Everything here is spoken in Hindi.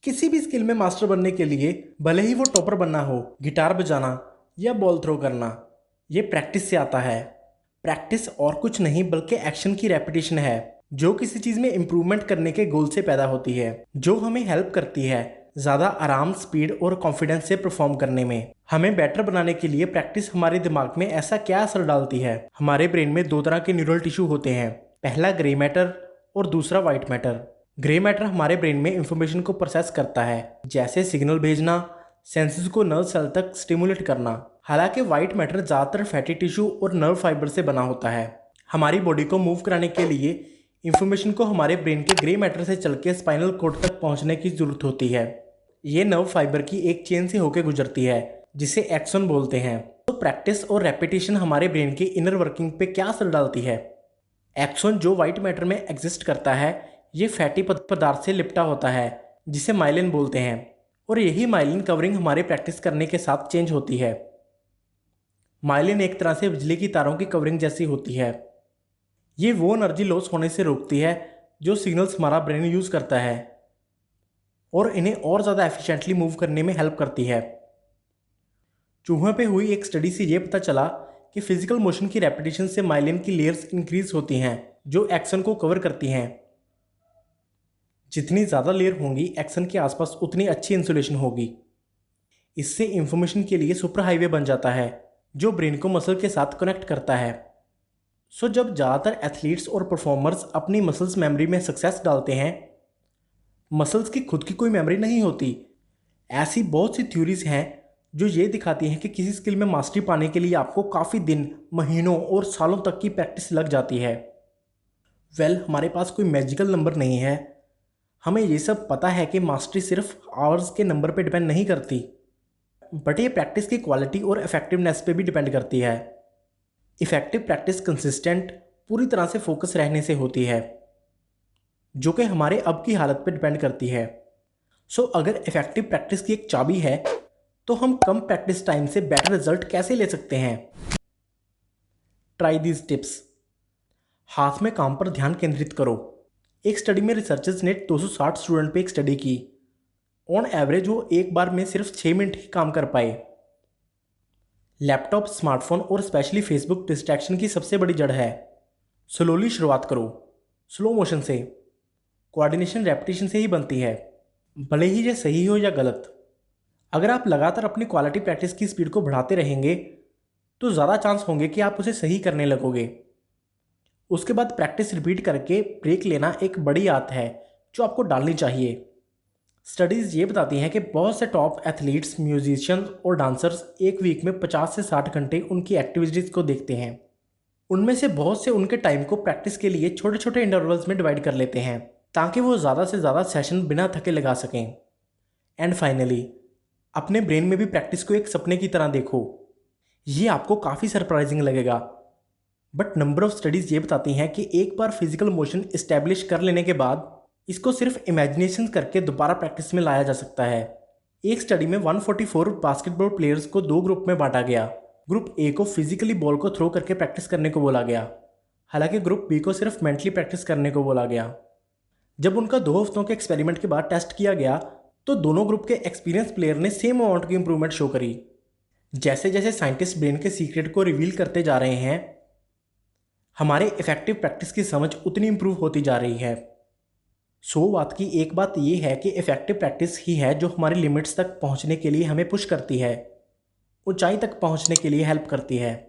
किसी भी स्किल में मास्टर बनने के लिए भले ही वो टॉपर बनना हो, गिटार बजाना या बॉल थ्रो करना, ये प्रैक्टिस से आता है। प्रैक्टिस और कुछ नहीं बल्कि एक्शन की रेपिटेशन है, जो किसी चीज़ में इम्प्रूवमेंट करने के गोल से पैदा होती है, जो हमें हेल्प करती है ज़्यादा आराम, स्पीड और कॉन्फिडेंस से परफॉर्म करने में। हमें बेटर बनाने के लिए प्रैक्टिस हमारे दिमाग में ऐसा क्या असर डालती है? हमारे ब्रेन में दो तरह के न्यूरल टिश्यू होते हैं, पहला ग्रे मैटर और दूसरा वाइट मैटर। ग्रे मैटर हमारे ब्रेन में इंफॉर्मेशन को प्रोसेस करता है, जैसे सिग्नल भेजना, सेंसेस को नर्व सेल तक स्टिमुलेट करना। हालांकि वाइट मैटर ज़्यादातर फैटी टिश्यू और नर्व फाइबर से बना होता है। हमारी बॉडी को मूव कराने के लिए इंफॉर्मेशन को हमारे ब्रेन के ग्रे मैटर से चल के स्पाइनल कोड तक पहुंचने की जरूरत होती है। ये नर्व फाइबर की एक चेन से होकर गुजरती है, जिसे एक्सन बोलते हैं। तो प्रैक्टिस और रेपिटेशन हमारे ब्रेन की इनर वर्किंग पे क्या असर डालती है? एक्सन जो वाइट मैटर में एग्जिस्ट करता है, ये फैटी पदार्थ से लिपटा होता है, जिसे माइलिन बोलते हैं, और यही माइलिन कवरिंग हमारे प्रैक्टिस करने के साथ चेंज होती है। माइलिन एक तरह से बिजली की तारों की कवरिंग जैसी होती है। ये वो एनर्जी लॉस होने से रोकती है जो सिग्नल्स हमारा ब्रेन यूज़ करता है, और इन्हें और ज़्यादा एफिशिएंटली मूव करने में हेल्प करती है। चूहों पे हुई एक स्टडी से ये पता चला कि फिजिकल मोशन की रेपिटेशन से माइलिन की लेयर्स इंक्रीज होती हैं, जो एक्शन को कवर करती हैं। जितनी ज़्यादा लेयर होंगी एक्शन के आसपास, उतनी अच्छी इंसुलेशन होगी। इससे इंफॉर्मेशन के लिए सुपर हाईवे बन जाता है, जो ब्रेन को मसल के साथ कनेक्ट करता है। जब ज़्यादातर एथलीट्स और परफॉर्मर्स अपनी मसल्स मेमोरी में सक्सेस डालते हैं, मसल्स की खुद की कोई मेमोरी नहीं होती। ऐसी बहुत सी थ्योरीज हैं जो ये दिखाती हैं कि किसी स्किल में मास्टरी पाने के लिए आपको काफ़ी दिन, महीनों और सालों तक की प्रैक्टिस लग जाती है। हमारे पास कोई मैजिकल नंबर नहीं है। हमें ये सब पता है कि मास्टरी सिर्फ आवर्स के नंबर पे डिपेंड नहीं करती, बट ये प्रैक्टिस की क्वालिटी और इफेक्टिवनेस पे भी डिपेंड करती है। इफेक्टिव प्रैक्टिस कंसिस्टेंट, पूरी तरह से फोकस रहने से होती है, जो कि हमारे अब की हालत पे डिपेंड करती है। अगर इफेक्टिव प्रैक्टिस की एक चाबी है, तो हम कम प्रैक्टिस टाइम से बेटर रिजल्ट कैसे ले सकते हैं? Try these tips. हाथ में काम पर ध्यान केंद्रित करो। एक स्टडी में रिसर्चर्स ने 260 स्टूडेंट पे एक स्टडी की। ऑन एवरेज वो एक बार में सिर्फ 6 मिनट ही काम कर पाए। लैपटॉप, स्मार्टफोन और स्पेशली फेसबुक डिस्ट्रैक्शन की सबसे बड़ी जड़ है। स्लोली शुरुआत करो, स्लो मोशन से। कोऑर्डिनेशन रेपिटेशन से ही बनती है, भले ही ये सही हो या गलत। अगर आप लगातार अपनी क्वालिटी प्रैक्टिस की स्पीड को बढ़ाते रहेंगे, तो ज़्यादा चांस होंगे कि आप उसे सही करने लगोगे। उसके बाद प्रैक्टिस रिपीट करके ब्रेक लेना एक बड़ी आदत है जो आपको डालनी चाहिए। स्टडीज़ ये बताती हैं कि बहुत से टॉप एथलीट्स, म्यूजिशियंस और डांसर्स एक वीक में 50 से 60 घंटे उनकी एक्टिविटीज़ को देखते हैं। उनमें से बहुत से उनके टाइम को प्रैक्टिस के लिए छोटे छोटे इंटरवल्स में डिवाइड कर लेते हैं, ताकि वो ज़्यादा से ज़्यादा सेशन बिना थके लगा सकें। एंड फाइनली, अपने ब्रेन में भी प्रैक्टिस को एक सपने की तरह देखो। ये आपको काफ़ी सरप्राइजिंग लगेगा, बट नंबर ऑफ स्टडीज़ ये बताती हैं कि एक बार फिजिकल मोशन इस्टेब्लिश कर लेने के बाद इसको सिर्फ इमेजिनेशन करके दोबारा प्रैक्टिस में लाया जा सकता है। एक स्टडी में 144 बास्केटबॉल प्लेयर्स को दो ग्रुप में बांटा गया। ग्रुप ए को फिजिकली बॉल को थ्रो करके प्रैक्टिस करने को बोला गया, हालांकि ग्रुप बी को सिर्फ मेंटली प्रैक्टिस करने को बोला गया। जब उनका 2 हफ्तों के एक्सपेरिमेंट के बाद टेस्ट किया गया, तो दोनों ग्रुप के एक्सपीरियंस प्लेयर ने सेम अमाउंट की इंप्रूवमेंट शो करी। जैसे जैसे साइंटिस्ट ब्रेन के सीक्रेट को रिवील करते जा रहे हैं, हमारे इफेक्टिव प्रैक्टिस की समझ उतनी इंप्रूव होती जा रही है। बात की एक बात यह है कि इफेक्टिव प्रैक्टिस ही है जो हमारी लिमिट्स तक पहुंचने के लिए हमें पुश करती है, ऊंचाई तक पहुंचने के लिए हेल्प करती है।